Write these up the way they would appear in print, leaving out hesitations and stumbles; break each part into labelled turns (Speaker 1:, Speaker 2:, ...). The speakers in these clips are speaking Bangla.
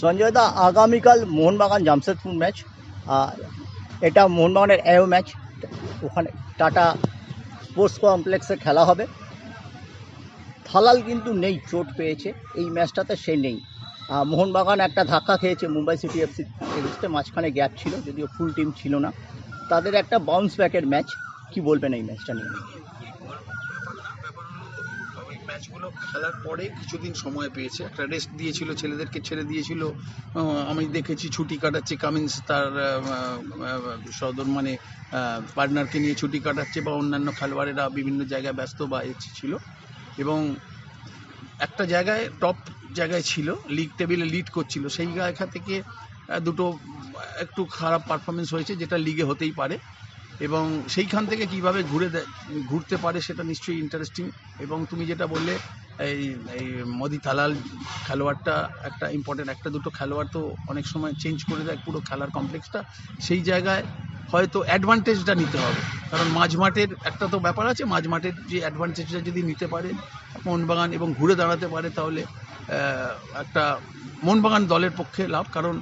Speaker 1: সঞ্জয় দা, আগামীকাল মোহনবাগান জামশেদপুর ম্যাচ। এটা মোহনবাগানের এও ম্যাচ। ওখানে টাটা স্পোর্টস কমপ্লেক্সে খেলা হবে। থালাল কিন্তু নেই, চোট পেয়েছে। এই ম্যাচটাতে সে নেই। মোহনবাগান একটা ধাক্কা খেয়েছে মুম্বাই সিটি এফসি এগেইনস্টে, মাঝখানে গ্যাপ ছিল, যদিও ফুল টিম ছিল না। তাদের একটা বাউন্স ব্যাকের ম্যাচ। কি বলবেন এই ম্যাচটা নিয়ে?
Speaker 2: ওই ম্যাচগুলো খেলার পরে কিছুদিন সময় পেয়েছে, একটা রেস্ট দিয়েছিল, ছেলেদেরকে ছেড়ে দিয়েছিল। আমি দেখেছি ছুটি কাটাচ্ছে কামিন্স, তার সদর মানে পার্টনারকে নিয়ে ছুটি কাটাচ্ছে, বা অন্যান্য খেলোয়াড়েরা বিভিন্ন জায়গায় ব্যস্ত বা ছিল, এবং একটা জায়গায় টপ জায়গায় ছিল, লিগ টেবিলে লিড করছিল। সেই জায়গা থেকে দুটো একটু খারাপ পারফরমেন্স হয়েছে, যেটা লিগে হতেই পারে, এবং সেইখান থেকে কিভাবে ঘুরতে পারে সেটা নিশ্চয়ই ইন্টারেস্টিং। এবং তুমি যেটা বললে, এই এই মোদি থালাল খেলোয়াড়টা একটা ইম্পর্টেন্ট, একটা দুটো খেলোয়াড় তো অনেক সময় চেঞ্জ করে দেয় পুরো খেলার কমপ্লেক্সটা। সেই জায়গায় হয়তো অ্যাডভান্টেজটা নিতে হবে, কারণ মাঝমাঠের একটা তো ব্যাপার আছে, মাঝমাঠের যে অ্যাডভান্টেজটা যদি নিতে পারে মোহনবাগান এবং ঘুরে দাঁড়াতে পারে, তাহলে একটা মোহনবাগান দলের পক্ষে লাভ। কারণ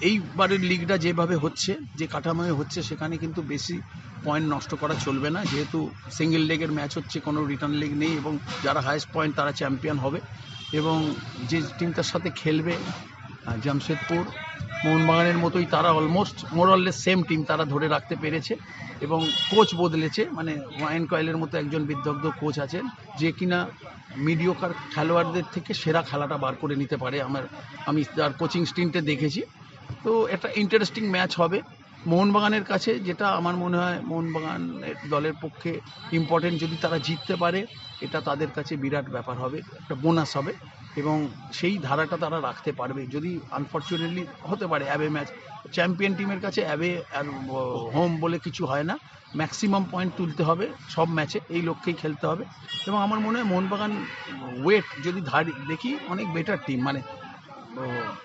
Speaker 2: এইবারের লিগটা যেভাবে হচ্ছে, যে কাঠামোয় হচ্ছে, সেখানে কিন্তু বেশি পয়েন্ট নষ্ট করা চলবে না, যেহেতু সিঙ্গেল লেগের ম্যাচ হচ্ছে, কোনো রিটার্ন লেগ নেই, এবং যারা হায়েস্ট পয়েন্ট তারা চ্যাম্পিয়ন হবে। এবং যে টিমটার সাথে খেলবে জামশেদপুর, মোহনবাগানের মতোই তারা অলমোস্ট মোরঅললেস সেম টিম তারা ধরে রাখতে পেরেছে, এবং কোচ বদলেছে, মানে ওয়াইন কয়েলের মতো একজন বিদগ্ধ কোচ আছেন, যে কিনা মিডিওকার খেলোয়াড়দের থেকে সেরা খেলাটা বার করে নিতে পারে। আমি তার কোচিং স্টিন্টে দেখেছি। তো একটা ইন্টারেস্টিং ম্যাচ হবে মোহনবাগানের কাছে, যেটা আমার মনে হয় মোহনবাগানের দলের পক্ষে ইম্পর্টেন্ট। যদি তারা জিততে পারে, এটা তাদের কাছে বিরাট ব্যাপার হবে, একটা বোনাস হবে, এবং সেই ধারাটা তারা রাখতে পারবে। যদি আনফর্চুনেটলি হতে পারে অ্যাবে ম্যাচ, চ্যাম্পিয়ন টিমের কাছে অ্যাবে আর হোম বলে কিছু হয় না, ম্যাক্সিমাম পয়েন্ট তুলতে হবে সব ম্যাচে, এই লক্ষ্যেই খেলতে হবে। এবং আমার মনে হয় মোহনবাগান ওয়েট যদি দেখি, অনেক বেটার টিম, মানে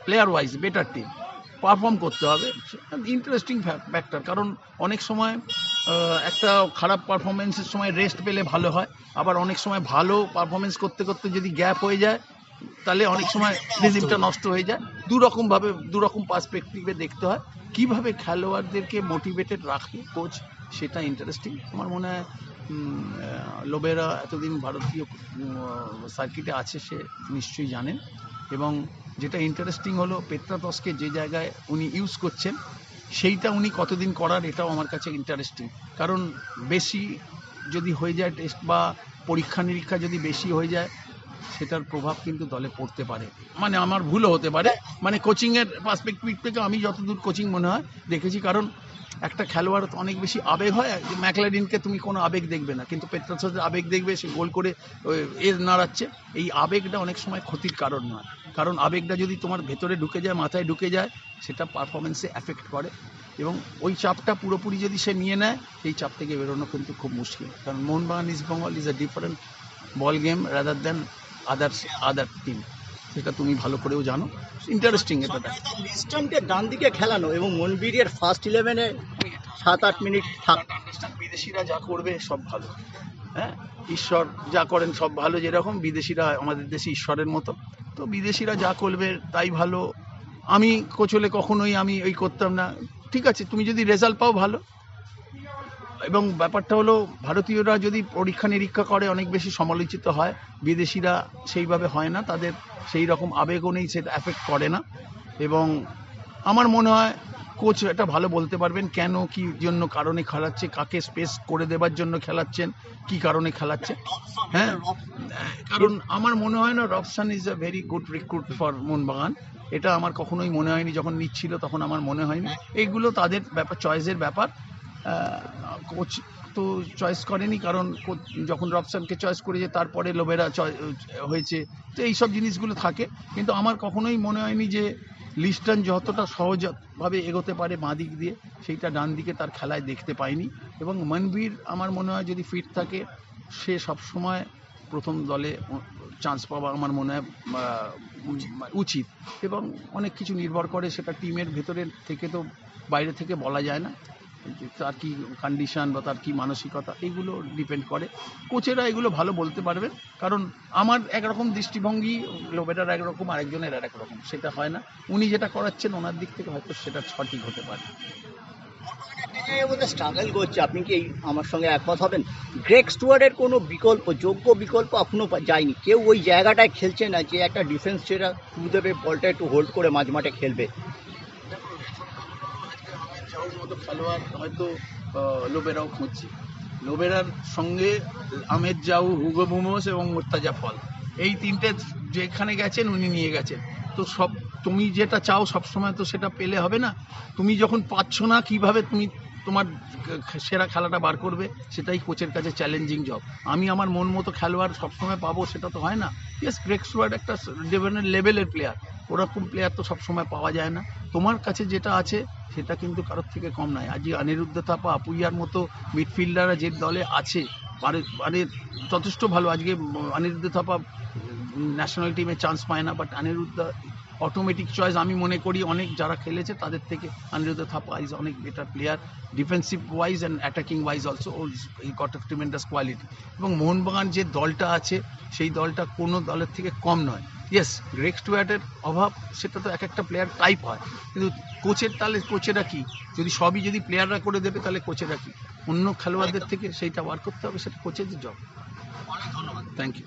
Speaker 2: player wise better team, perform করতে হবে। ইন্টারেস্টিং ফ্যাক্টর, কারণ অনেক সময় একটা খারাপ পারফরমেন্সের সময় রেস্ট পেলে ভালো হয়, আবার অনেক সময় ভালো পারফরমেন্স করতে করতে যদি গ্যাপ হয়ে যায়, তাহলে অনেক সময় রিজিমটা নষ্ট হয়ে যায়। দুরকম পার্সপেক্টিভে দেখতে হয়, কিভাবে খেলোয়াড়দেরকে মোটিভেটেড রাখে কোচ, সেটা ইন্টারেস্টিং। আমার মনে হয় লোবেরা এতদিন ভারতীয় সার্কিটে আছে, সে নিশ্চয়ই জানেন। এবং যেটা ইন্টারেস্টিং হলো, পেত্রাতসকে যে জায়গায় উনি ইউজ করছেন, সেইটা উনি কতদিন করার, এটাও আমার কাছে ইন্টারেস্টিং। কারণ বেশি যদি হয়ে যায় টেস্ট বা পরীক্ষা নিরীক্ষা যদি বেশি হয়ে যায়, সেটার প্রভাব কিন্তু দলে পড়তে পারে। মানে আমার ভুলও হতে পারে, মানে কোচিংয়ের পার্সপেক্টিভ থেকে আমি যতদূর কোচিং মনে হয় দেখেছি। কারণ একটা খেলোয়াড় অনেক বেশি আবেগ হয়, ম্যাকলারিনকে তুমি কোনো আবেগ দেখবে না, কিন্তু পেত্রাতসের আবেগ দেখবে, সে গোল করে নাড়াচ্ছে। এই আবেগটা অনেক সময় ক্ষতির কারণ নয়, কারণ আবেগটা যদি তোমার ভেতরে ঢুকে যায়, মাথায় ঢুকে যায়, সেটা পারফরমেন্সে এফেক্ট করে, এবং ওই চাপটা পুরোপুরি যদি সে নিয়ে নেয়, এই চাপ থেকে বেরোনো কিন্তু খুব মুশকিল। কারণ Mohun Bagan east Bengal is a different ball game rather than other team, সেটা তুমি ভালো করেও জানো। ইন্টারেস্টিং এটা।
Speaker 1: লিস্টনকে ডান দিকে খেলানো এবং মনবীরের ফার্স্ট 11-এ 7-8 মিনিট থাক।
Speaker 2: বিদেশিরা যা করবে সব ভালো, হ্যাঁ, ঈশ্বর যা করেন সব ভালো, যেরকম বিদেশিরা আমাদের দেশে ঈশ্বরের মতো, তো বিদেশিরা যা করবে তাই ভালো। আমি কোচ হলে কখনোই আমি ওই করতাম না। ঠিক আছে, তুমি যদি রেজাল্ট পাও ভালো, এবং ব্যাপারটা হলো ভারতীয়রা যদি পরীক্ষা নিরীক্ষা করে অনেক বেশি সমালোচিত হয়, বিদেশিরা সেইভাবে হয় না, তাদের সেই রকম আবেগও নেই, সেটা অ্যাফেক্ট করে না। এবং আমার মনে হয় কোচ এটা ভালো বলতে পারবেন কেন, কি জন্য কারণে খেলাচ্ছে, কাকে স্পেস করে দেবার জন্য খেলাচ্ছেন, কি কারণে খেলাচ্ছে। হ্যাঁ, কারণ আমার মনে হয় না Robson is a very good recruit for Mohun Bagan. এটা আমার কখনোই মনে হয়নি, যখন নিচ্ছিল তখন আমার মনে হয়নি। এইগুলো তাদের ব্যাপার, চয়েসের ব্যাপার। কোচ তো চয়েস করেনি, কারণ যখন রবসানকে চয়েস করেছে তারপরে লোবেরা হয়েছে, তো এইসব জিনিসগুলো থাকে। কিন্তু আমার কখনোই মনে হয়নি যে লিস্টন যতটা সহজভাবে এগোতে পারে বাঁ দিক দিয়ে, সেইটা ডান দিকে তার খেলায় দেখতে পাইনি। এবং মনবীর আমার মনে হয় যদি ফিট থাকে, সে সবসময় প্রথম দলে চান্স পাওয়া আমার মনে হয় উচিত। এবং অনেক কিছু নির্ভর করে, সেটা টিমের ভেতরের থেকে তো বাইরে থেকে বলা যায় না। যে তার কি কন্ডিশন বা তার কি মানসিকতা, এগুলো ডিপেন্ড করে। কোচেরা এগুলো ভালো বলতে পারবে, কারণ আমার একরকম দৃষ্টিভঙ্গি, লোবেটার একরকম, আরেকজনের আর একরকম, সেটা হয় না। উনি যেটা করাচ্ছেন ওনার দিক থেকে হয়তো সেটা সঠিক হতে পারে।
Speaker 1: স্ট্রাগল করছে, আপনি কি আমার সঙ্গে একমত হবেন? গ্রেগ স্টুয়ার্টের কোনো বিকল্প, যোগ্য বিকল্প এখনো যায়নি, কেউ ওই জায়গাটায় খেলছে না যে একটা ডিফেন্স ছেড়া টু দেবে, বলটা একটু হোল্ড করে মাঝ মাঠে খেলবে।
Speaker 2: জাউর মতো খেলোয়াড় হয়তো লোবেরাও খুঁজছে। লোবেরার সঙ্গে আহমেদ জাউ, হুগো বুমোস এবং মোর্তাজা ফল, এই তিনটে যেখানে গেছেন উনি নিয়ে গেছেন। তো সব তুমি যেটা চাও সবসময় তো সেটা পেলে হবে না। তুমি যখন পাচ্ছ না, কিভাবে তুমি তোমার সেরা খেলাটা বার করবে, সেটাই কোচের কাছে চ্যালেঞ্জিং জব। আমি আমার মন মতো খেলোয়াড় সবসময় পাবো সেটা তো হয় না। ইয়েস, গ্রেগ স্টুয়ার্ট একটা লেভেলের প্লেয়ার, ওরকম প্লেয়ার তো সবসময় পাওয়া যায় না। তোমার কাছে যেটা আছে সেটা কিন্তু কারোর থেকে কম নয়। আজকে অনিরুদ্ধ থাপা, আপুইয়ার মতো মিডফিল্ডাররা যে দলে আছে মানে যথেষ্ট ভালো। আজকে অনিরুদ্ধ থাপা ন্যাশনাল টিমে চান্স পায় না, বাট অনিরুদ্ধ অটোমেটিক চয়েস। আমি মনে করি অনেক যারা খেলেছে তাদের থেকে অনিরুদ্ধ থাপা ইজ অনেক better player, defensive wise and attacking wise also E got off tremendous quality. এবং মোহনবাগান যে দলটা আছে সেই দলটা কোনো দলের থেকে কম নয়। ইয়েস, গ্রেগ স্টুয়ার্টের অভাব, সেটা তো এক একটা প্লেয়ার টাইপ হয়, কিন্তু কোচের তাহলে কোচেরা কি, যদি সবই যদি প্লেয়াররা করে দেবে তাহলে কোচেরা কি, অন্য খেলোয়াড়দের থেকে সেইটা বার করতে হবে, সেটা কোচের জব। Thank you.